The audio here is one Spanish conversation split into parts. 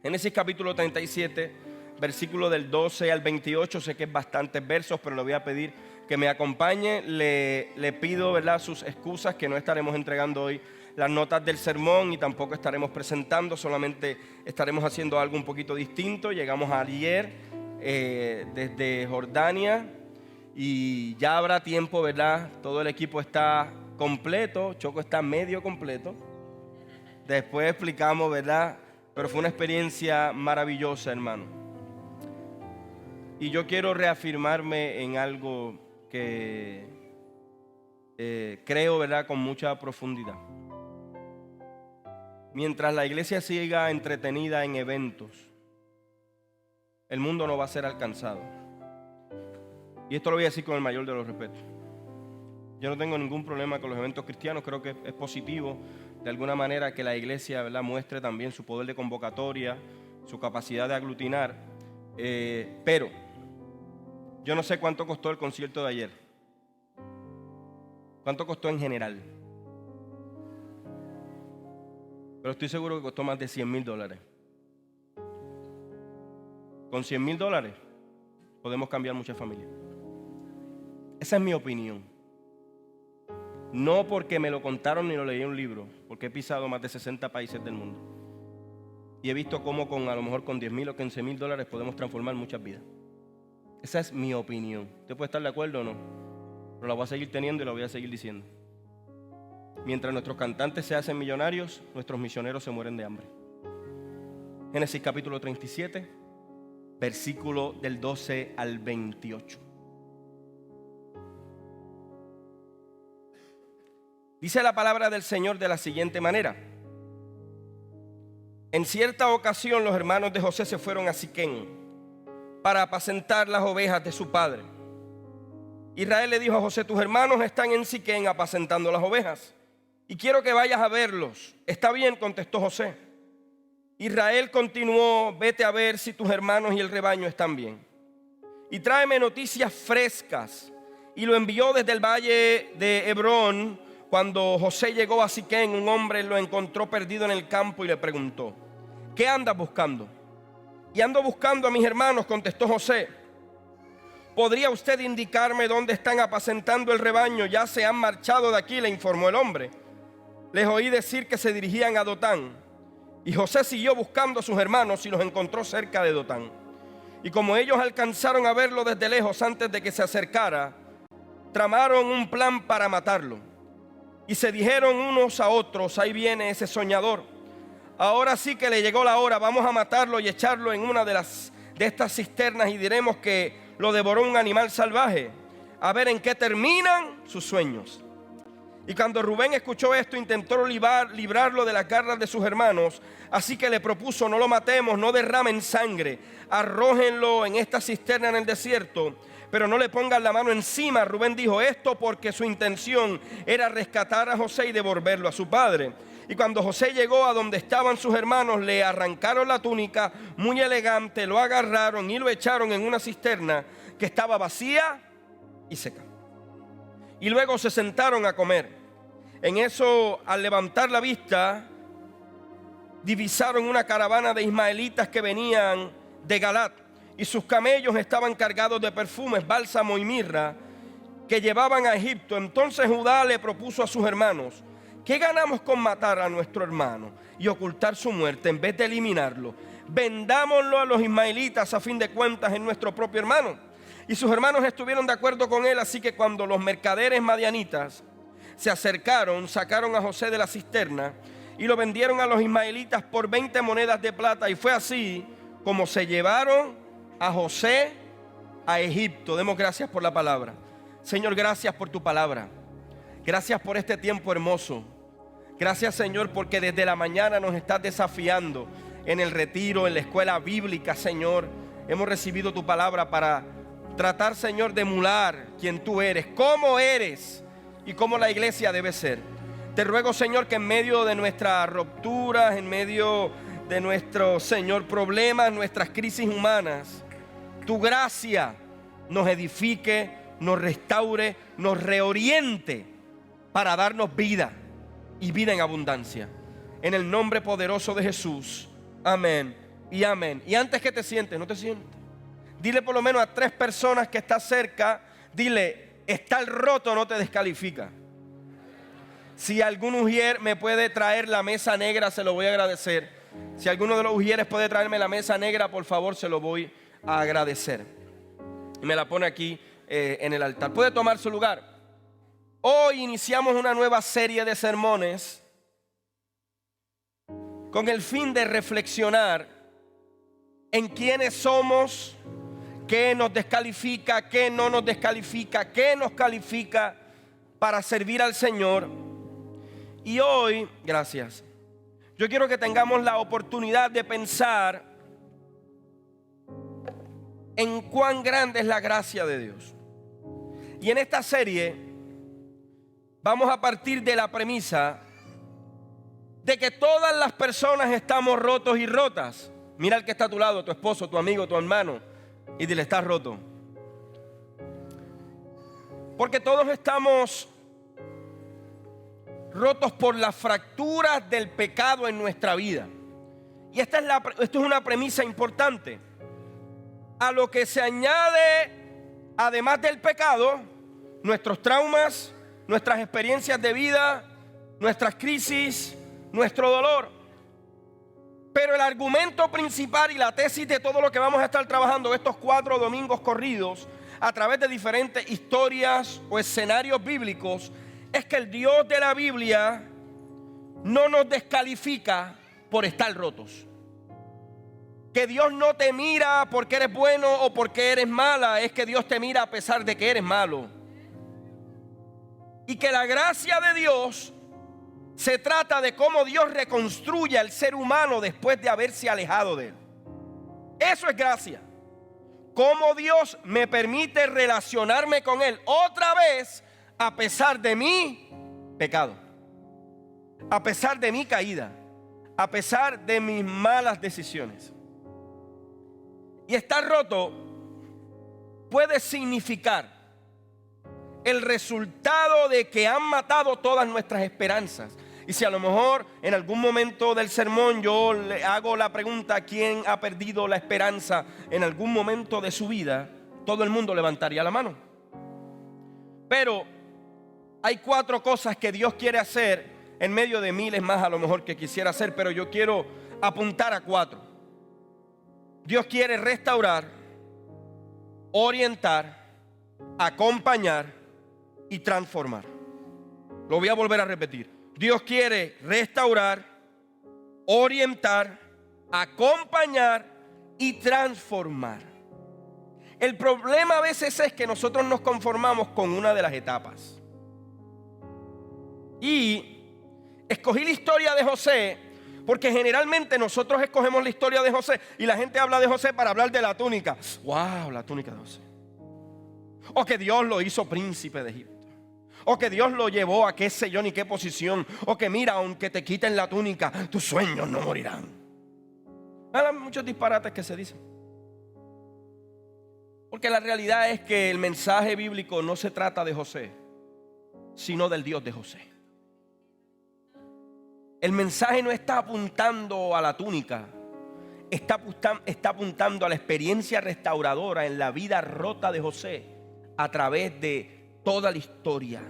Génesis capítulo 37, versículo del 12 al 28. Sé que es bastantes versos, pero le voy a pedir que me acompañe. Le pido, ¿verdad?, sus excusas, que no estaremos entregando hoy las notas del sermón y tampoco estaremos presentando, solamente estaremos haciendo algo un poquito distinto. Llegamos ayer desde Jordania y ya habrá tiempo, ¿verdad? Todo el equipo está completo, Choco está medio completo. Después explicamos, ¿verdad? Pero fue una experiencia maravillosa, hermano. Y yo quiero reafirmarme en algo que creo, ¿verdad?, con mucha profundidad. Mientras la iglesia siga entretenida en eventos, el mundo no va a ser alcanzado. Y esto lo voy a decir con el mayor de los respetos. Yo no tengo ningún problema con los eventos cristianos. Creo que es positivo de alguna manera que la iglesia, ¿verdad?, muestre también su poder de convocatoria, su capacidad de aglutinar. Pero yo no sé cuánto costó el concierto de ayer. ¿Cuánto costó en general? Pero estoy seguro que costó más de $100,000. Con $100,000 podemos cambiar muchas familias. Esa es mi opinión. No porque me lo contaron ni lo leí en un libro, porque he pisado más de 60 países del mundo. Y he visto cómo a lo mejor con $10,000 o $15,000 podemos transformar muchas vidas. Esa es mi opinión. Usted puede estar de acuerdo o no, pero la voy a seguir teniendo y la voy a seguir diciendo. Mientras nuestros cantantes se hacen millonarios, nuestros misioneros se mueren de hambre. Génesis capítulo 37, versículo del 12 al 28. Dice la palabra del Señor de la siguiente manera: en cierta ocasión los hermanos de José se fueron a Siquem para apacentar las ovejas de su padre. Israel le dijo a José: tus hermanos están en Siquem apacentando las ovejas y quiero que vayas a verlos. Está bien, contestó José. Israel continuó: vete a ver si tus hermanos y el rebaño están bien y tráeme noticias frescas. Y lo envió desde el valle de Hebrón. Cuando José llegó a Siquem, un hombre lo encontró perdido en el campo y le preguntó: ¿qué andas buscando? Y ando buscando a mis hermanos, contestó José. ¿Podría usted indicarme dónde están apacentando el rebaño? Ya se han marchado de aquí, le informó el hombre. Les oí decir que se dirigían a Dotán. Y José siguió buscando a sus hermanos y los encontró cerca de Dotán. Y como ellos alcanzaron a verlo desde lejos antes de que se acercara, tramaron un plan para matarlo. Y se dijeron unos a otros: ahí viene ese soñador. Ahora sí que le llegó la hora. Vamos a matarlo y echarlo en una de estas cisternas y diremos que lo devoró un animal salvaje. A ver en qué terminan sus sueños. Y cuando Rubén escuchó esto, intentó librarlo de las garras de sus hermanos. Así que le propuso: no lo matemos, no derramen sangre, arrójenlo en esta cisterna en el desierto, pero no le pongan la mano encima. Rubén dijo esto porque su intención era rescatar a José y devolverlo a su padre. Y cuando José llegó a donde estaban sus hermanos, le arrancaron la túnica muy elegante, lo agarraron y lo echaron en una cisterna que estaba vacía y seca. Y luego se sentaron a comer. En eso, al levantar la vista, divisaron una caravana de ismaelitas que venían de Galat, y sus camellos estaban cargados de perfumes, bálsamo y mirra que llevaban a Egipto. Entonces Judá le propuso a sus hermanos: ¿qué ganamos con matar a nuestro hermano y ocultar su muerte en vez de eliminarlo? Vendámoslo a los ismaelitas, a fin de cuentas es nuestro propio hermano. Y sus hermanos estuvieron de acuerdo con él. Así que cuando los mercaderes madianitas se acercaron, sacaron a José de la cisterna y lo vendieron a los ismaelitas por 20 monedas de plata. Y fue así como se llevaron a José a Egipto. Demos gracias por la palabra. Señor, gracias por tu palabra. Gracias por este tiempo hermoso. Gracias, Señor, porque desde la mañana nos estás desafiando en el retiro, en la escuela bíblica, Señor. Hemos recibido tu palabra para tratar, Señor, de emular quién tú eres, cómo eres y cómo la iglesia debe ser. Te ruego, Señor, que en medio de nuestras rupturas, en medio de nuestros, Señor, problemas, nuestras crisis humanas, tu gracia nos edifique, nos restaure, nos reoriente para darnos vida y vida en abundancia. En el nombre poderoso de Jesús. Amén y amén. Y antes que te sientes, no te sientes, dile por lo menos a 3 personas que estás cerca, dile, estar roto no te descalifica. Si algún ujier me puede traer la mesa negra, se lo voy a agradecer. Si alguno de los ujieres puede traerme la mesa negra, por favor, se lo voy a agradecer. Y me la pone aquí en el altar. Puede tomar su lugar. Hoy iniciamos una nueva serie de sermones con el fin de reflexionar en quiénes somos, qué nos descalifica, qué no nos descalifica, qué nos califica para servir al Señor. Y hoy, gracias, yo quiero que tengamos la oportunidad de pensar en cuán grande es la gracia de Dios. Y en esta serie vamos a partir de la premisa de que todas las personas estamos rotos y rotas. Mira al que está a tu lado, tu esposo, tu amigo, tu hermano, y dile, estás roto. Porque todos estamos rotos por las fracturas del pecado en nuestra vida. Y esto es una premisa importante. A lo que se añade, además del pecado, nuestros traumas, nuestras experiencias de vida, nuestras crisis, nuestro dolor. Pero el argumento principal y la tesis de todo lo que vamos a estar trabajando estos 4 domingos corridos a través de diferentes historias o escenarios bíblicos es que el Dios de la Biblia no nos descalifica por estar rotos. Que Dios no te mira porque eres bueno o porque eres mala, es que Dios te mira a pesar de que eres malo. Y que la gracia de Dios se trata de cómo Dios reconstruye al ser humano después de haberse alejado de él. Eso es gracia. Cómo Dios me permite relacionarme con él otra vez a pesar de mi pecado, a pesar de mi caída, a pesar de mis malas decisiones. Y estar roto puede significar el resultado de que han matado todas nuestras esperanzas. Y si a lo mejor en algún momento del sermón yo le hago la pregunta, ¿quién ha perdido la esperanza en algún momento de su vida? Todo el mundo levantaría la mano. Pero hay 4 cosas que Dios quiere hacer en medio de miles más a lo mejor que quisiera hacer, pero yo quiero apuntar a 4. Dios quiere restaurar, orientar, acompañar y transformar. Lo voy a volver a repetir. Dios quiere restaurar, orientar, acompañar y transformar. El problema a veces es que nosotros nos conformamos con una de las etapas. Y escogí la historia de José porque generalmente nosotros escogemos la historia de José y la gente habla de José para hablar de la túnica. ¡Wow! La túnica de José. O que Dios lo hizo príncipe de Egipto. O que Dios lo llevó a qué sé yo ni qué posición. O que mira, aunque te quiten la túnica, tus sueños no morirán. Hay muchos disparates que se dicen. Porque la realidad es que el mensaje bíblico no se trata de José, sino del Dios de José. El mensaje no está apuntando a la túnica, está apuntando a la experiencia restauradora en la vida rota de José a través de toda la historia.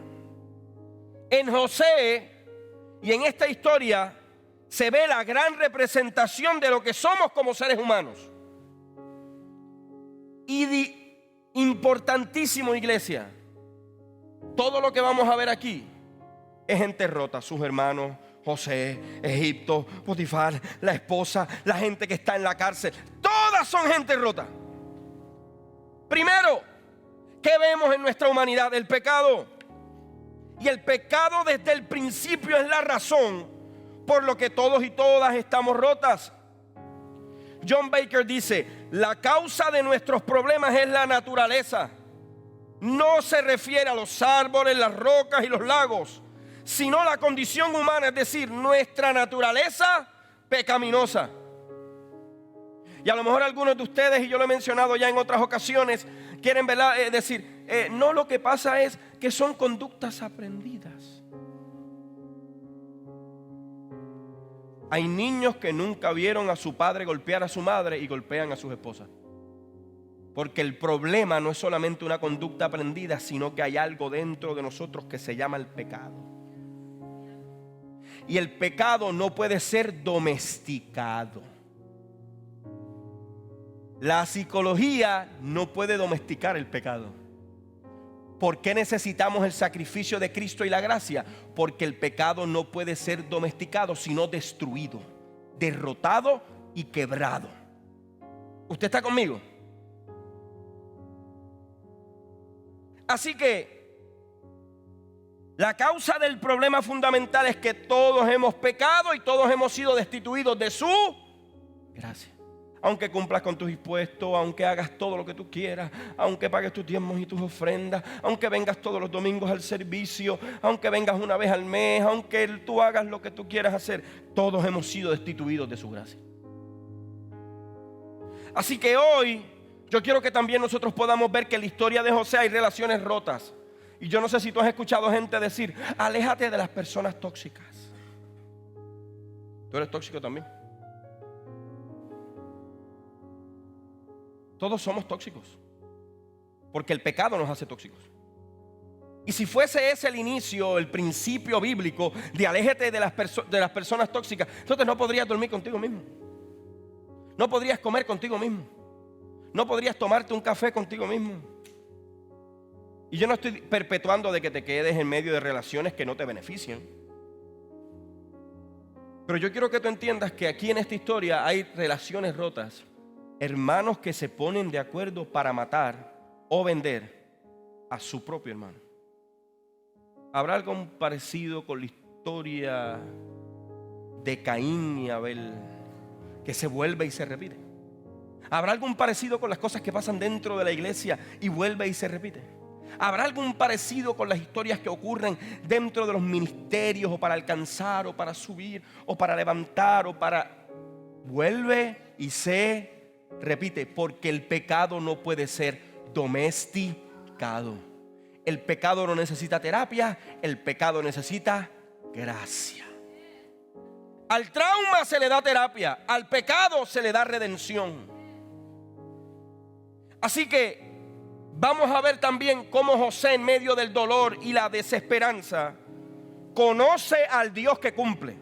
En José y en esta historia se ve la gran representación de lo que somos como seres humanos. Y importantísimo, iglesia, todo lo que vamos a ver aquí es gente rota, sus hermanos, José, Egipto, Potifar, la esposa, la gente que está en la cárcel. Todas son gente rota. Primero, ¿qué vemos en nuestra humanidad? El pecado. Y el pecado desde el principio es la razón por lo que todos y todas estamos rotas. John Baker dice, la causa de nuestros problemas es la naturaleza. No se refiere a los árboles, las rocas y los lagos, sino la condición humana, es decir, nuestra naturaleza pecaminosa. Y a lo mejor algunos de ustedes, y yo lo he mencionado ya en otras ocasiones, quieren decir, no, lo que pasa es que son conductas aprendidas. Hay niños que nunca vieron a su padre golpear a su madre y golpean a sus esposas. Porque el problema no es solamente una conducta aprendida, sino que hay algo dentro de nosotros que se llama el pecado. Y el pecado no puede ser domesticado. La psicología no puede domesticar el pecado. ¿Por qué necesitamos el sacrificio de Cristo y la gracia? Porque el pecado no puede ser domesticado, sino destruido, derrotado y quebrado. ¿Usted está conmigo? Así que la causa del problema fundamental es que todos hemos pecado y todos hemos sido destituidos de su gracia. Aunque cumplas con tus impuestos, aunque hagas todo lo que tú quieras, aunque pagues tus diezmos y tus ofrendas, aunque vengas todos los domingos al servicio, aunque vengas una vez al mes, aunque tú hagas lo que tú quieras hacer, todos hemos sido destituidos de su gracia. Así que hoy yo quiero que también nosotros podamos ver que en la historia de José hay relaciones rotas. Y yo no sé si tú has escuchado gente decir: aléjate de las personas tóxicas. ¿Tú eres tóxico también? Todos somos tóxicos, porque el pecado nos hace tóxicos. Y si fuese ese el inicio, el principio bíblico de aléjate de las personas tóxicas, entonces no podrías dormir contigo mismo, no podrías comer contigo mismo, no podrías tomarte un café contigo mismo. Y yo no estoy perpetuando de que te quedes en medio de relaciones que no te benefician, pero yo quiero que tú entiendas que aquí en esta historia hay relaciones rotas. Hermanos que se ponen de acuerdo para matar o vender a su propio hermano. ¿Habrá algo parecido con la historia de Caín y Abel que se vuelve y se repite? ¿Habrá algún parecido con las cosas que pasan dentro de la iglesia y vuelve y se repite? ¿Habrá algún parecido con las historias que ocurren dentro de los ministerios o para alcanzar o para subir o para levantar o para... Vuelve y se repite, porque el pecado no puede ser domesticado. El pecado no necesita terapia, el pecado necesita gracia. Al trauma se le da terapia, al pecado se le da redención. Así que vamos a ver también cómo José, en medio del dolor y la desesperanza, conoce al Dios que cumple.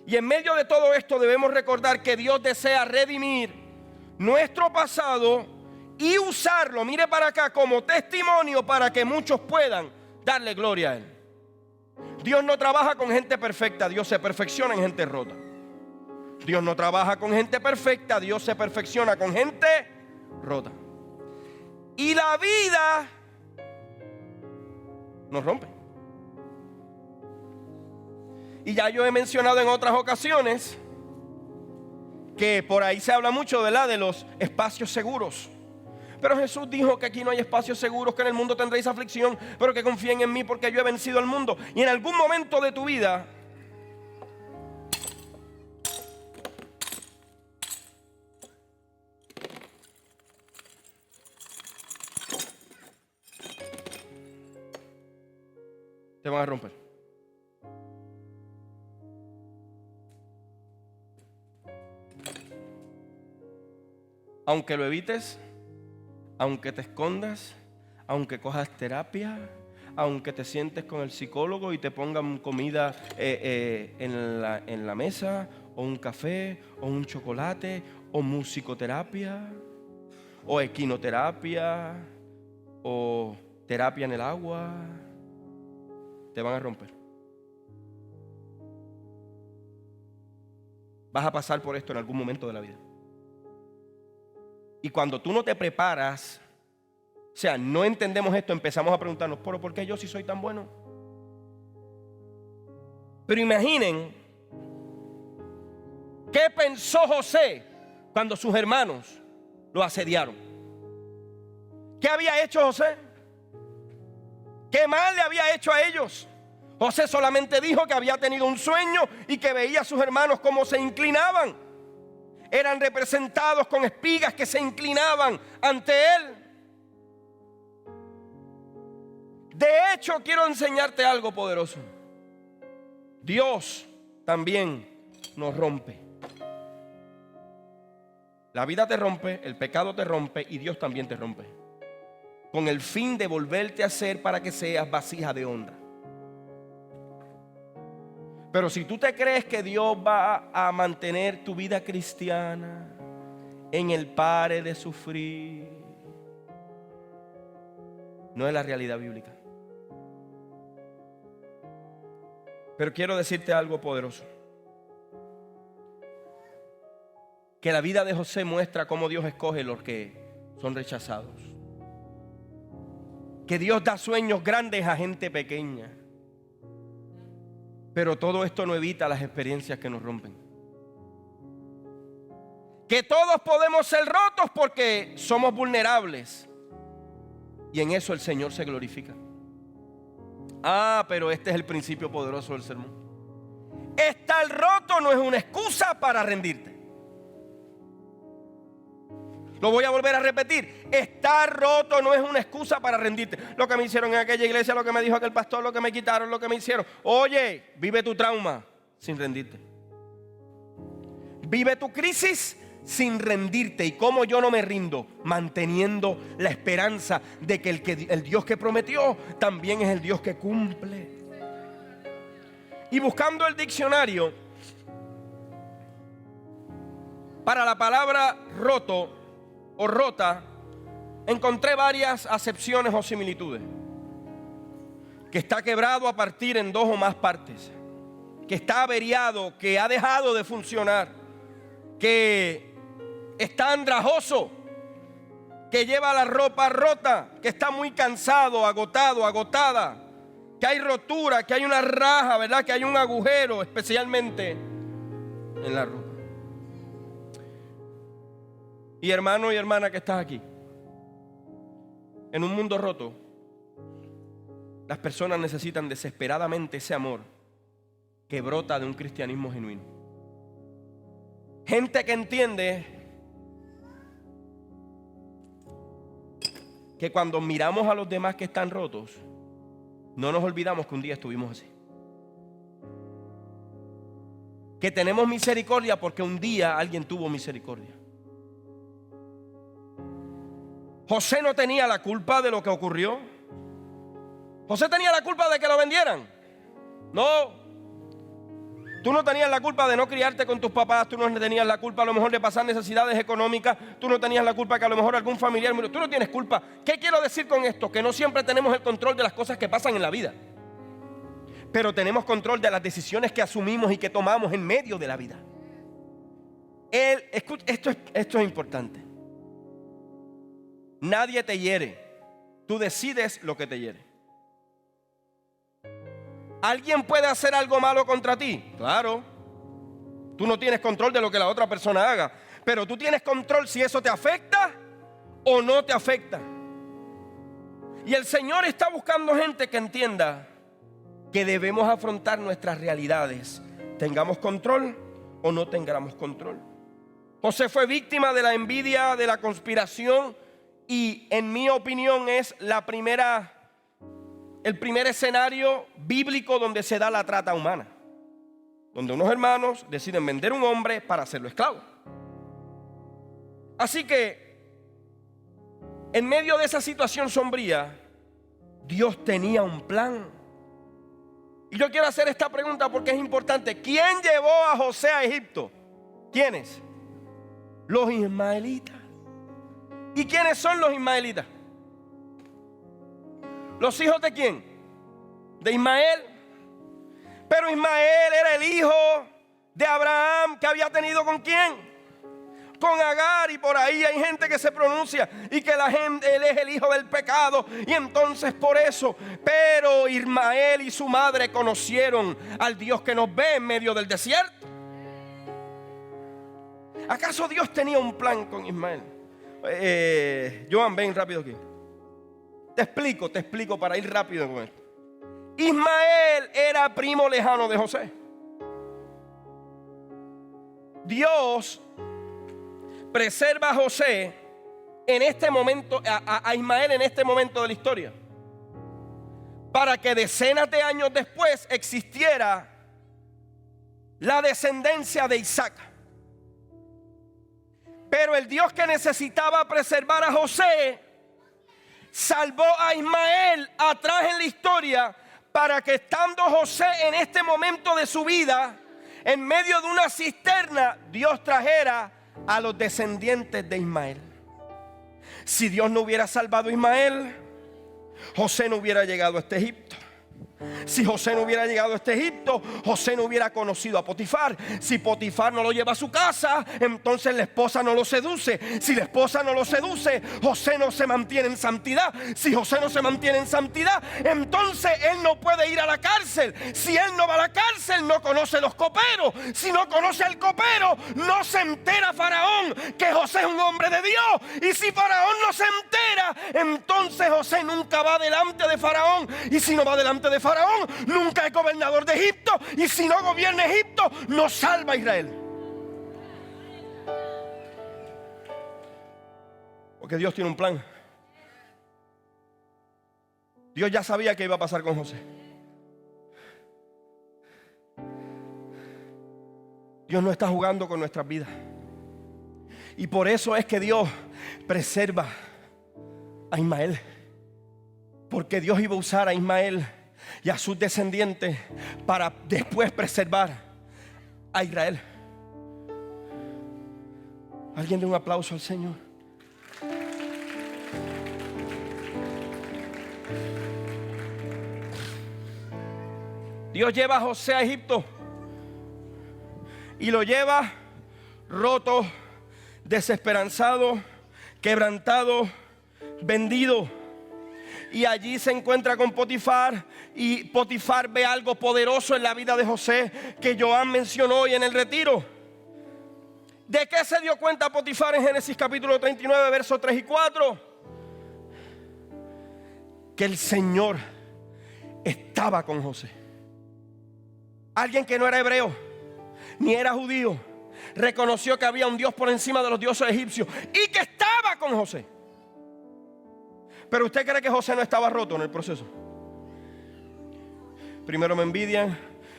Y en medio de todo esto debemos recordar que Dios desea redimir nuestro pasado y usarlo, mire para acá, como testimonio para que muchos puedan darle gloria a Él. Dios no trabaja con gente perfecta, Dios se perfecciona en gente rota. Dios no trabaja con gente perfecta, Dios se perfecciona con gente rota. Y la vida nos rompe. Y ya yo he mencionado en otras ocasiones que por ahí se habla mucho, ¿verdad?, de los espacios seguros. Pero Jesús dijo que aquí no hay espacios seguros, que en el mundo tendréis aflicción, pero que confíen en mí porque yo he vencido al mundo. Y en algún momento de tu vida te van a romper. Aunque lo evites, aunque te escondas, aunque cojas terapia, aunque te sientes con el psicólogo y te pongan comida en la mesa, o un café, o un chocolate, o musicoterapia, o equinoterapia, o terapia en el agua, te van a romper. Vas a pasar por esto en algún momento de la vida. Y cuando tú no te preparas, o sea, no entendemos esto, empezamos a preguntarnos: ¿pero por qué yo sí soy tan bueno? Pero imaginen qué pensó José cuando sus hermanos lo asediaron. ¿Qué había hecho José? ¿Qué mal le había hecho a ellos? José solamente dijo que había tenido un sueño y que veía a sus hermanos cómo se inclinaban. Eran representados con espigas que se inclinaban ante él. De hecho, quiero enseñarte algo poderoso. Dios también nos rompe. La vida te rompe, el pecado te rompe y Dios también te rompe, con el fin de volverte a hacer para que seas vasija de honra. Pero si tú te crees que Dios va a mantener tu vida cristiana en el pare de sufrir, no es la realidad bíblica. Pero quiero decirte algo poderoso. Que la vida de José muestra cómo Dios escoge los que son rechazados. Que Dios da sueños grandes a gente pequeña. Pero todo esto no evita las experiencias que nos rompen. Que todos podemos ser rotos porque somos vulnerables. Y en eso el Señor se glorifica. Pero este es el principio poderoso del sermón. Estar roto no es una excusa para rendirte. Lo voy a volver a repetir. Estar roto no es una excusa para rendirte. Lo que me hicieron en aquella iglesia, lo que me dijo aquel pastor, lo que me quitaron, lo que me hicieron. Oye, vive tu trauma sin rendirte. Vive tu crisis sin rendirte. ¿Y cómo yo no me rindo? Manteniendo la esperanza de que el Dios que prometió también es el Dios que cumple. Y buscando el diccionario para la palabra roto o rota, encontré varias acepciones o similitudes. Que está quebrado a partir en dos o más partes, que está averiado, que ha dejado de funcionar, que está andrajoso, que lleva la ropa rota, que está muy cansado, agotado, agotada, que hay rotura, que hay una raja, ¿verdad? Que hay un agujero, especialmente en la ropa. Y hermano y hermana que estás aquí, en un mundo roto, las personas necesitan desesperadamente ese amor que brota de un cristianismo genuino. Gente que entiende que cuando miramos a los demás que están rotos, no nos olvidamos que un día estuvimos así. Que tenemos misericordia porque un día alguien tuvo misericordia. José no tenía la culpa de lo que ocurrió. José tenía la culpa de que lo vendieran. No. Tú no tenías la culpa de no criarte con tus papás. Tú no tenías la culpa a lo mejor de pasar necesidades económicas. Tú no tenías la culpa que a lo mejor algún familiar murió. Tú no tienes culpa. ¿Qué quiero decir con esto? Que no siempre tenemos el control de las cosas que pasan en la vida, pero tenemos control de las decisiones que asumimos y que tomamos en medio de la vida. Esto es importante. Nadie te hiere. Tú decides lo que te hiere. ¿Alguien puede hacer algo malo contra ti? Claro. Tú no tienes control de lo que la otra persona haga, pero tú tienes control si eso te afecta o no te afecta. Y el Señor está buscando gente que entienda que debemos afrontar nuestras realidades, tengamos control o no tengamos control. José fue víctima de la envidia, de la conspiración, y en mi opinión es el primer escenario bíblico donde se da la trata humana, donde unos hermanos deciden vender un hombre para hacerlo esclavo. Así que en medio de esa situación sombría, Dios tenía un plan. Y yo quiero hacer esta pregunta porque es importante. ¿Quién llevó a José a Egipto? ¿Quiénes? Los ismaelitas. ¿Y quiénes son los ismaelitas? ¿Los hijos de quién? De Ismael. Pero Ismael era el hijo de Abraham, que había tenido ¿con quién? Con Agar. Y por ahí hay gente que se pronuncia y que él es el hijo del pecado, y entonces por eso. Pero Ismael y su madre conocieron al Dios que nos ve en medio del desierto. ¿Acaso Dios tenía un plan con Ismael? Joan, ven rápido aquí. Te explico para ir rápido con esto. Ismael era primo lejano de José. Dios preserva a José en este momento, a Ismael en este momento de la historia, para que decenas de años después existiera la descendencia de Isaac. Pero el Dios que necesitaba preservar a José salvó a Ismael atrás en la historia, para que estando José en este momento de su vida, en medio de una cisterna, Dios trajera a los descendientes de Ismael. Si Dios no hubiera salvado a Ismael, José no hubiera llegado a este Egipto. Si José no hubiera llegado a este Egipto, José no hubiera conocido a Potifar. Si Potifar no lo lleva a su casa, entonces la esposa no lo seduce. Si la esposa no lo seduce, José no se mantiene en santidad. Si José no se mantiene en santidad, entonces él no puede ir a la cárcel. Si él no va a la cárcel, no conoce los coperos. Si no conoce al copero, no se entera Faraón que José es un hombre de Dios. Y si Faraón no se entera, entonces José nunca va delante de Faraón. Y si no va delante de Faraón, nunca es gobernador de Egipto. Y si no gobierna Egipto, no salva a Israel. Porque Dios tiene un plan. Dios ya sabía qué iba a pasar con José. Dios no está jugando con nuestras vidas. Y por eso es que Dios preserva a Ismael. Porque Dios iba a usar a Ismael y a sus descendientes para después preservar a Israel. Alguien dé un aplauso al Señor. Dios lleva a José a Egipto y lo lleva roto, desesperanzado, quebrantado, vendido. Y allí se encuentra con Potifar, y Potifar ve algo poderoso en la vida de José que Joan mencionó hoy en el retiro. ¿De qué se dio cuenta Potifar en Génesis capítulo 39, versos 3 y 4? Que el Señor estaba con José. Alguien que no era hebreo ni era judío reconoció que había un Dios por encima de los dioses egipcios y que estaba con José. Pero usted cree que José no estaba roto en el proceso. Primero me envidian,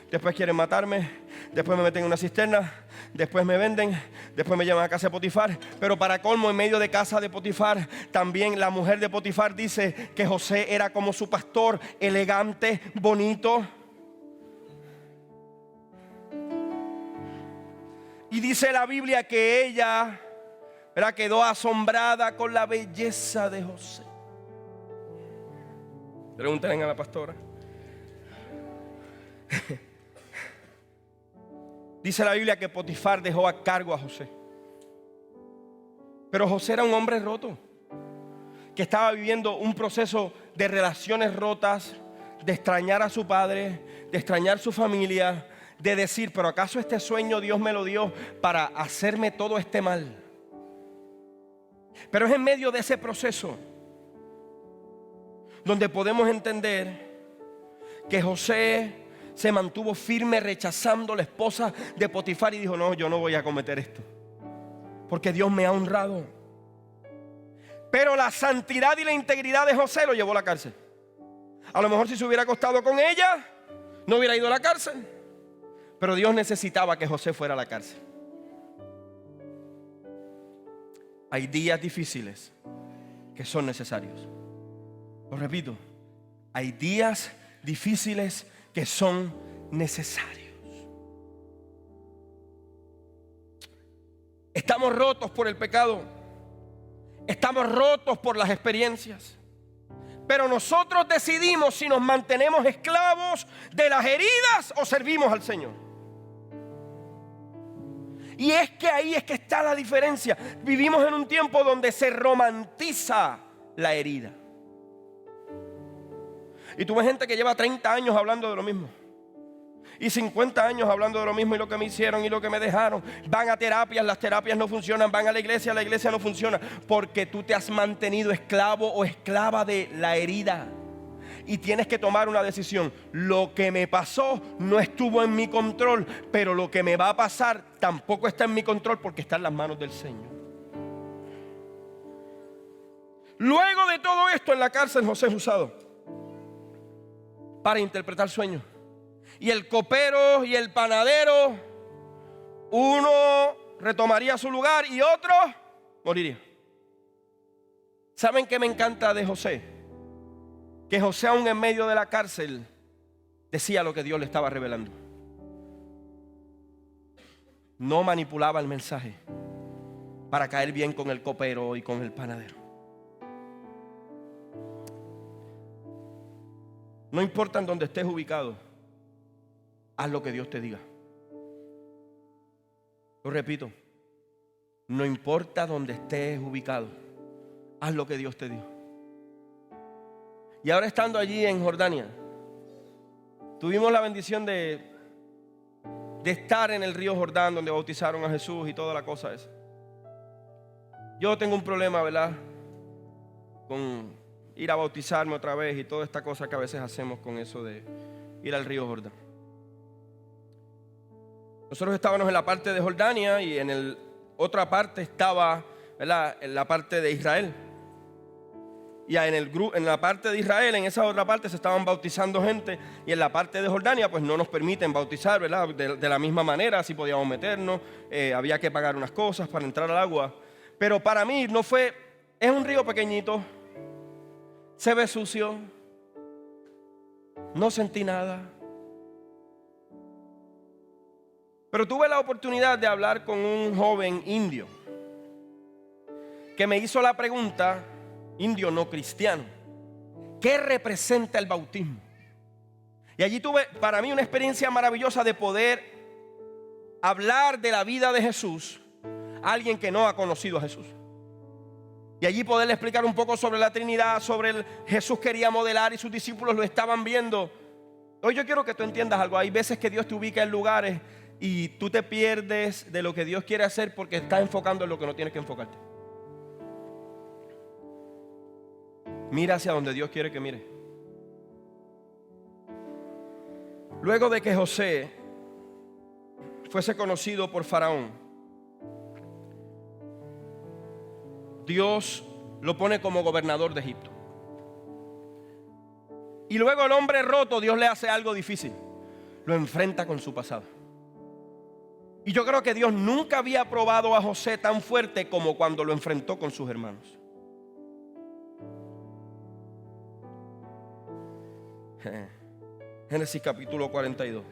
después quieren matarme, después me meten en una cisterna, después me venden, después me llevan a casa de Potifar. Pero para colmo, en medio de casa de Potifar, también la mujer de Potifar dice que José era como su pastor, elegante, bonito. Y dice la Biblia que ella, ¿verdad?, quedó asombrada con la belleza de José. Pregúntenle a la pastora. Dice la Biblia que Potifar dejó a cargo a José. Pero José era un hombre roto, que estaba viviendo un proceso de relaciones rotas, de extrañar a su padre, de extrañar su familia, de decir, pero ¿acaso este sueño Dios me lo dio para hacerme todo este mal? Pero es en medio de ese proceso donde podemos entender que José se mantuvo firme rechazando a la esposa de Potifar y dijo, no, yo no voy a cometer esto, porque Dios me ha honrado. Pero la santidad y la integridad de José lo llevó a la cárcel. A lo mejor si se hubiera acostado con ella, no hubiera ido a la cárcel. Pero Dios necesitaba que José fuera a la cárcel. Hay días difíciles que son necesarios. Lo repito, hay días difíciles que son necesarios. Estamos rotos por el pecado. Estamos rotos por las experiencias. Pero nosotros decidimos si nos mantenemos esclavos de las heridas o servimos al Señor. Y es que ahí es que está la diferencia. Vivimos en un tiempo donde se romantiza la herida. Y tú ves gente que lleva 30 años hablando de lo mismo, y 50 años hablando de lo mismo, y lo que me hicieron y lo que me dejaron. Van a terapias, las terapias no funcionan. Van a la iglesia no funciona, porque tú te has mantenido esclavo o esclava de la herida. Y tienes que tomar una decisión. Lo que me pasó no estuvo en mi control, pero lo que me va a pasar tampoco está en mi control, porque está en las manos del Señor. Luego de todo esto, en la cárcel José es usado para interpretar sueños. Y el copero y el panadero Uno retomaría su lugar y otro moriría. ¿Saben qué me encanta de José? Que José, aún en medio de la cárcel, decía lo que Dios le estaba revelando. No manipulaba el mensaje para caer bien con el copero y con el panadero. No importa en dónde estés ubicado, haz lo que Dios te diga. Lo repito, no importa dónde estés ubicado, haz lo que Dios te diga. Y ahora, estando allí en Jordania, tuvimos la bendición de estar en el río Jordán, donde bautizaron a Jesús y toda la cosa esa. Yo tengo un problema, ¿verdad?, con ir a bautizarme otra vez y toda esta cosa que a veces hacemos con eso de ir al río Jordán. Nosotros estábamos en la parte de Jordania y en otra parte estaba, ¿verdad?, en la parte de Israel. Y en la parte de Israel, en esa otra parte, se estaban bautizando gente. Y en la parte de Jordania, pues no nos permiten bautizar, ¿verdad?, de la misma manera. Así podíamos meternos, había que pagar unas cosas para entrar al agua. Pero para mí no fue, es un río pequeñito, se ve sucio, no sentí nada. Pero tuve la oportunidad de hablar con un joven indio que me hizo la pregunta, indio no cristiano, ¿qué representa el bautismo? Y allí tuve para mí una experiencia maravillosa de poder hablar de la vida de Jesús a alguien que no ha conocido a Jesús. Y allí poderle explicar un poco sobre la Trinidad, sobre el Jesús quería modelar y sus discípulos lo estaban viendo. Hoy yo quiero que tú entiendas algo. Hay veces que Dios te ubica en lugares y tú te pierdes de lo que Dios quiere hacer porque estás enfocando en lo que no tienes que enfocarte. Mira hacia donde Dios quiere que mire. Luego de que José fuese conocido por Faraón, Dios lo pone como gobernador de Egipto. Y luego el hombre roto, Dios le hace algo difícil. Lo enfrenta con su pasado. Y yo creo que Dios nunca había probado a José tan fuerte como cuando lo enfrentó con sus hermanos. Génesis capítulo 42.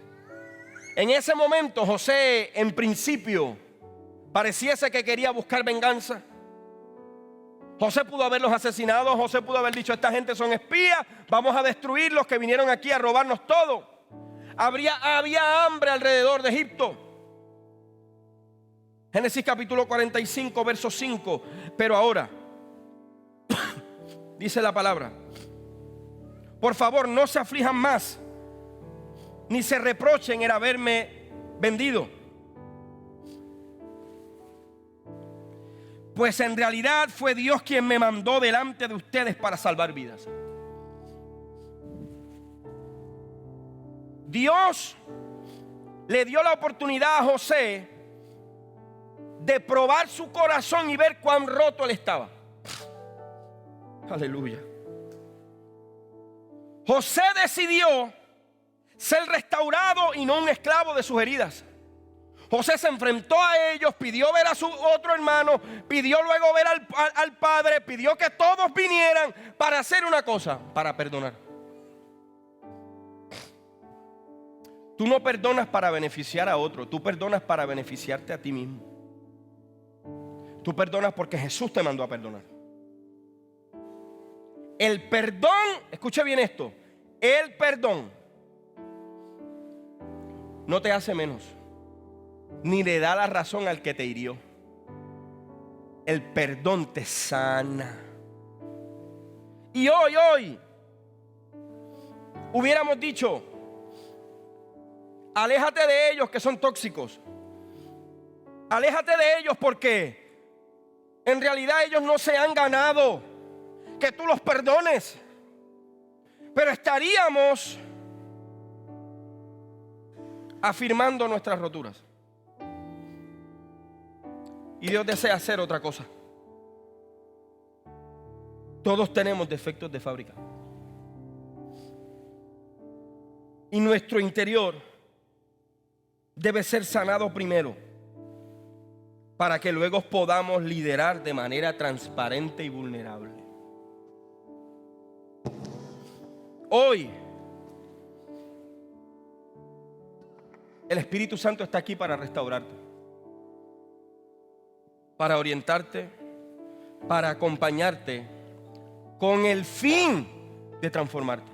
En ese momento José, en principio, pareciese que quería buscar venganza. José pudo haberlos asesinado. José pudo haber dicho, esta gente son espías, vamos a destruirlos, que vinieron aquí a robarnos todo. Había hambre alrededor de Egipto. Génesis capítulo 45, verso 5. Pero ahora dice la palabra: por favor, no se aflijan más, ni se reprochen en haberme vendido, pues en realidad fue Dios quien me mandó delante de ustedes para salvar vidas. Dios le dio la oportunidad a José de probar su corazón y ver cuán roto él estaba. Aleluya. José decidió ser restaurado y no un esclavo de sus heridas. José se enfrentó a ellos, pidió ver a su otro hermano, pidió luego ver al padre, pidió que todos vinieran para hacer una cosa, para perdonar. Tú no perdonas para beneficiar a otro, tú perdonas para beneficiarte a ti mismo. Tú perdonas porque Jesús te mandó a perdonar. El perdón, escuche bien esto, el perdón no te hace menos, ni le da la razón al que te hirió. El perdón te sana. Y hoy hubiéramos dicho, aléjate de ellos que son tóxicos. Aléjate de ellos porque en realidad ellos no se han ganado que tú los perdones. Pero estaríamos afirmando nuestras roturas. Y Dios desea hacer otra cosa. Todos tenemos defectos de fábrica. Y nuestro interior debe ser sanado primero para que luego podamos liderar de manera transparente y vulnerable. Hoy, el Espíritu Santo está aquí para restaurarte, para orientarte, para acompañarte, con el fin de transformarte.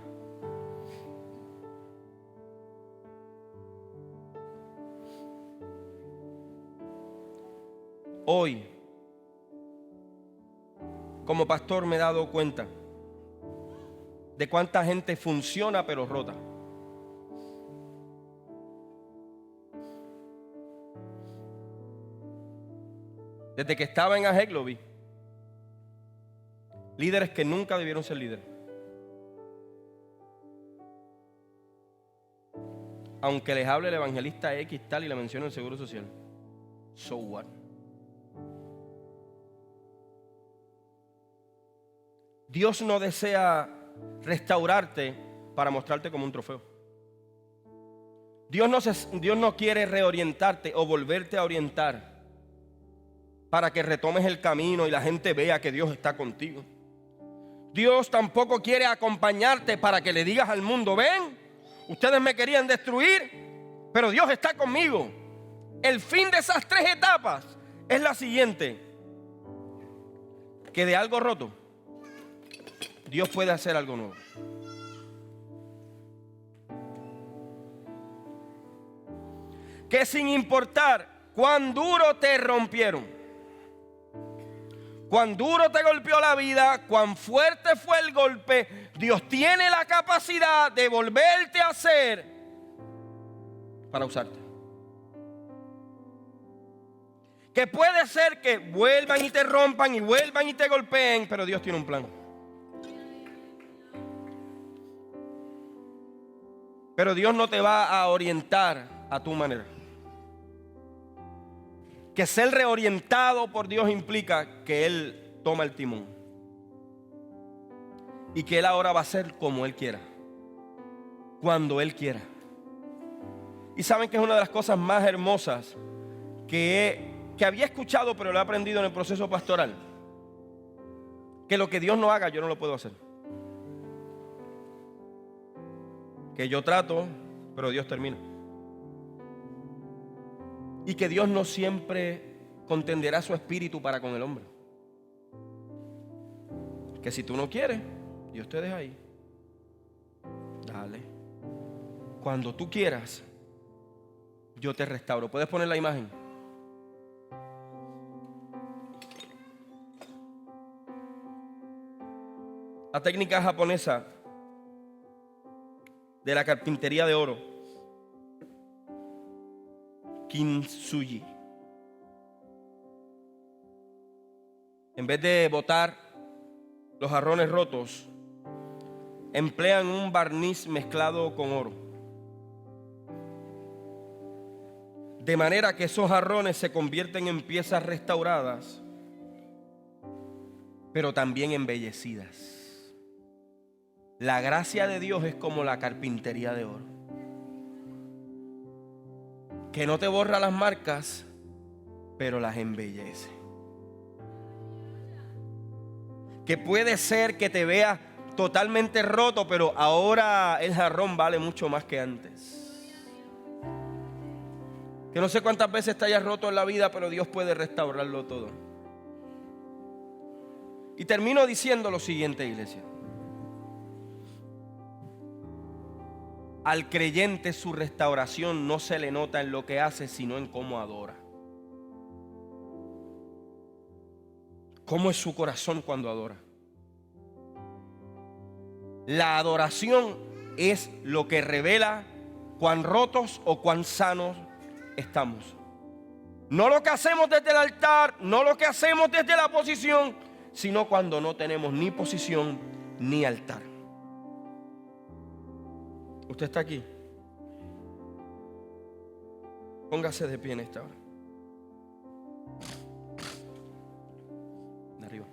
Hoy, como pastor, me he dado cuenta de cuánta gente funciona pero rota. Desde que estaba en AGEC lo vi. Líderes que nunca debieron ser líderes. Aunque les hable el evangelista X tal y le mencione el Seguro Social. So what? Dios no desea restaurarte para mostrarte como un trofeo. Dios no quiere reorientarte o volverte a orientar para que retomes el camino y la gente vea que Dios está contigo. Dios tampoco quiere acompañarte para que le digas al mundo: ven, ustedes me querían destruir, pero Dios está conmigo. El fin de esas 3 etapas es la siguiente: que de algo roto Dios puede hacer algo nuevo. Que sin importar cuán duro te rompieron, cuán duro te golpeó la vida, cuán fuerte fue el golpe, Dios tiene la capacidad de volverte a hacer para usarte. Que puede ser que vuelvan y te rompan y vuelvan y te golpeen, pero Dios tiene un plan. Pero Dios no te va a orientar a tu manera. Que ser reorientado por Dios implica que Él toma el timón. Y que Él ahora va a hacer como Él quiera. Cuando Él quiera. Y saben que es una de las cosas más hermosas que había escuchado, pero lo he aprendido en el proceso pastoral. Que lo que Dios no haga, yo no lo puedo hacer. Que yo trato, pero Dios termina. Y que Dios no siempre contenderá su espíritu para con el hombre. Que si tú no quieres, Dios te deja ahí. Dale. Cuando tú quieras, yo te restauro. ¿Puedes poner la imagen? La técnica japonesa de la carpintería de oro, kintsugi. En vez de botar los jarrones rotos, emplean un barniz mezclado con oro. De manera que esos jarrones se convierten en piezas restauradas, pero también embellecidas. La gracia de Dios es como la carpintería de oro, que no te borra las marcas, pero las embellece. Que puede ser que te veas totalmente roto, pero ahora el jarrón vale mucho más que antes. Que no sé cuántas veces te hayas roto en la vida, pero Dios puede restaurarlo todo. Y termino diciendo lo siguiente, iglesia. Al creyente su restauración no se le nota en lo que hace, sino en cómo adora. ¿Cómo es su corazón cuando adora? La adoración es lo que revela cuán rotos o cuán sanos estamos. No lo que hacemos desde el altar, no lo que hacemos desde la posición, sino cuando no tenemos ni posición ni altar. ¿Usted está aquí? Póngase de pie en esta hora. De arriba.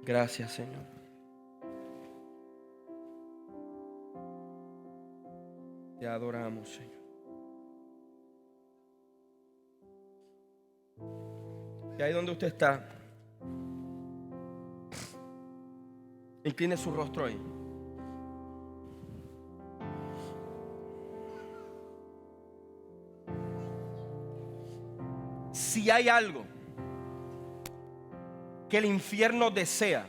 Gracias, Señor. adoramos, Señor. Y ahí donde usted está, incline su rostro ahí. Si hay algo que el infierno desea,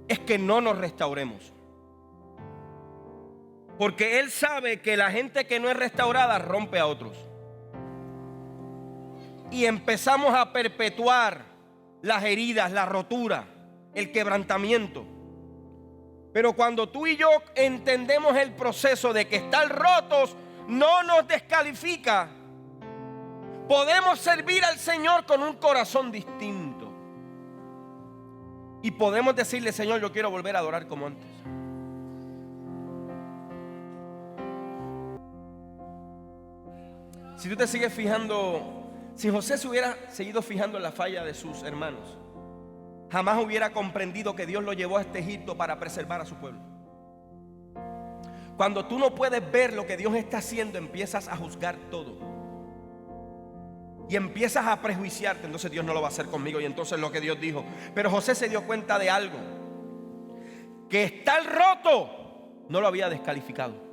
es que no nos restauremos. Porque él sabe que la gente que no es restaurada rompe a otros. Y empezamos a perpetuar las heridas, la rotura, el quebrantamiento. Pero cuando tú y yo entendemos el proceso de que estar rotos no nos descalifica, podemos servir al Señor con un corazón distinto. Y podemos decirle: Señor, yo quiero volver a adorar como antes. Si tú te sigues fijando, si José se hubiera seguido fijando en la falla de sus hermanos, jamás hubiera comprendido que Dios lo llevó a este Egipto para preservar a su pueblo. Cuando tú no puedes ver lo que Dios está haciendo, empiezas a juzgar todo. Y empiezas a prejuiciarte. Entonces Dios no lo va a hacer conmigo. Y entonces lo que Dios dijo. Pero José se dio cuenta de algo: que estar roto no lo había descalificado.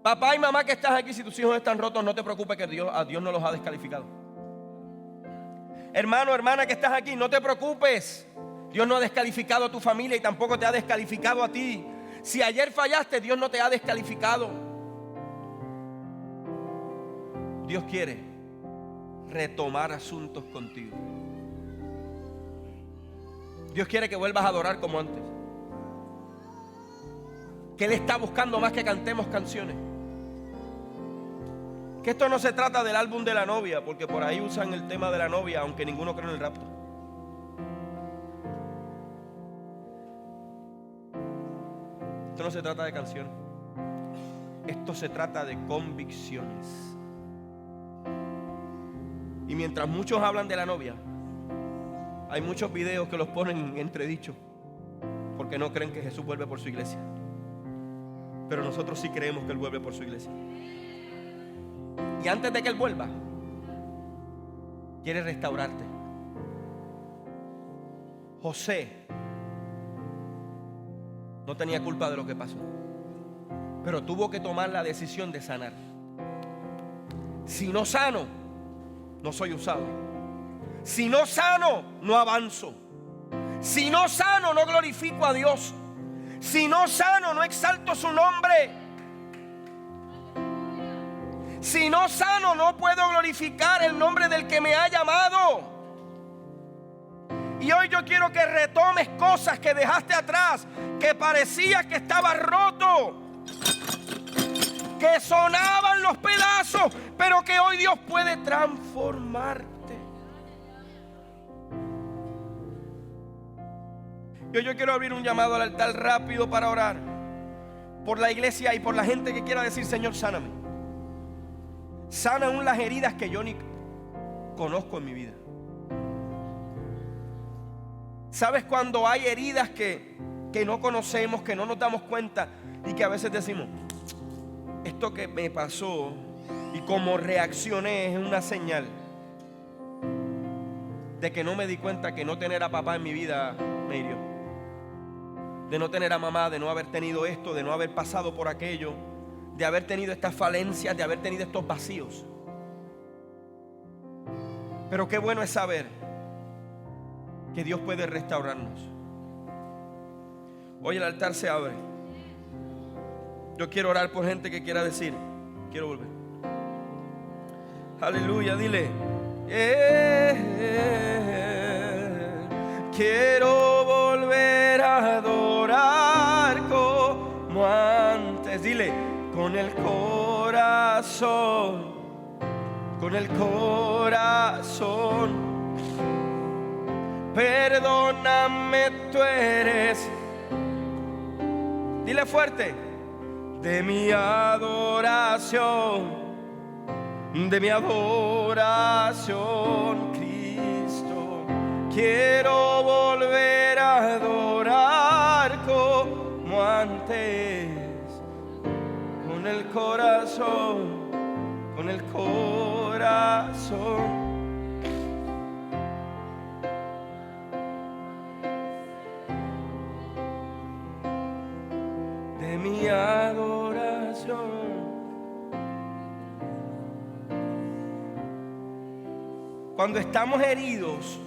Papá y mamá que estás aquí, si tus hijos están rotos, no te preocupes, que a Dios no los ha descalificado. Hermano, hermana que estás aquí, no te preocupes. Dios no ha descalificado a tu familia y tampoco te ha descalificado a ti. Si ayer fallaste, Dios no te ha descalificado. Dios quiere retomar asuntos contigo. Dios quiere que vuelvas a adorar como antes. Que Él está buscando más que cantemos canciones. Que esto no se trata del álbum de la novia, porque por ahí usan el tema de la novia, aunque ninguno cree en el rapto. Esto no se trata de canciones. Esto se trata de convicciones. Y mientras muchos hablan de la novia, hay muchos videos que los ponen en entredicho, porque no creen que Jesús vuelve por su iglesia. Pero nosotros sí creemos que Él vuelve por su iglesia. Y antes de que Él vuelva, quiere restaurarte. José no tenía culpa de lo que pasó, pero tuvo que tomar la decisión de sanar. Si no sano, no soy usado. Si no sano, no avanzo. Si no sano, no glorifico a Dios. Si no sano, no exalto su nombre. Si no sano, no puedo glorificar el nombre del que me ha llamado. Y hoy yo quiero que retomes cosas que dejaste atrás, que parecía que estaba roto, que sonaban los pedazos, pero que hoy Dios puede transformarte. Yo quiero abrir un llamado al altar rápido para orar por la iglesia y por la gente que quiera decir: Señor, sáname. Sana aún las heridas que yo ni conozco en mi vida. ¿Sabes cuando hay heridas que no conocemos, que no nos damos cuenta y que a veces decimos: esto que me pasó y cómo reaccioné es una señal de que no me di cuenta que no tener a papá en mi vida me hirió? De no tener a mamá, de no haber tenido esto, de no haber pasado por aquello, de haber tenido estas falencias, de haber tenido estos vacíos. Pero qué bueno es saber que Dios puede restaurarnos. Hoy el altar se abre. Yo quiero orar por gente que quiera decir: quiero volver. Aleluya, dile: quiero volver a adorar como antes. Dile: con el corazón, con el corazón. Perdóname, tú eres. Dile fuerte: de mi adoración, Cristo. Quiero volver a adorar como antes. corazón, con el corazón. De mi adoración. Cuando estamos heridos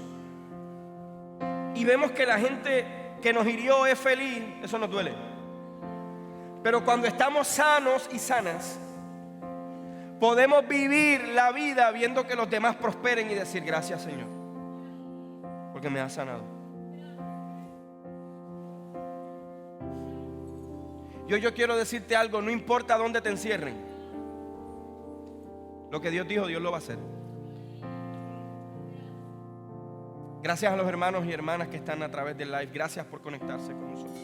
y vemos que la gente que nos hirió es feliz, eso nos duele. Pero cuando estamos sanos y sanas, podemos vivir la vida viendo que los demás prosperen y decir: gracias, Señor, porque me has sanado. Yo quiero decirte algo: no importa dónde te encierren, lo que Dios dijo, Dios lo va a hacer. Gracias a los hermanos y hermanas que están a través del live. Gracias por conectarse con nosotros.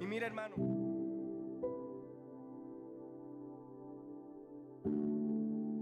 Y mira, hermano,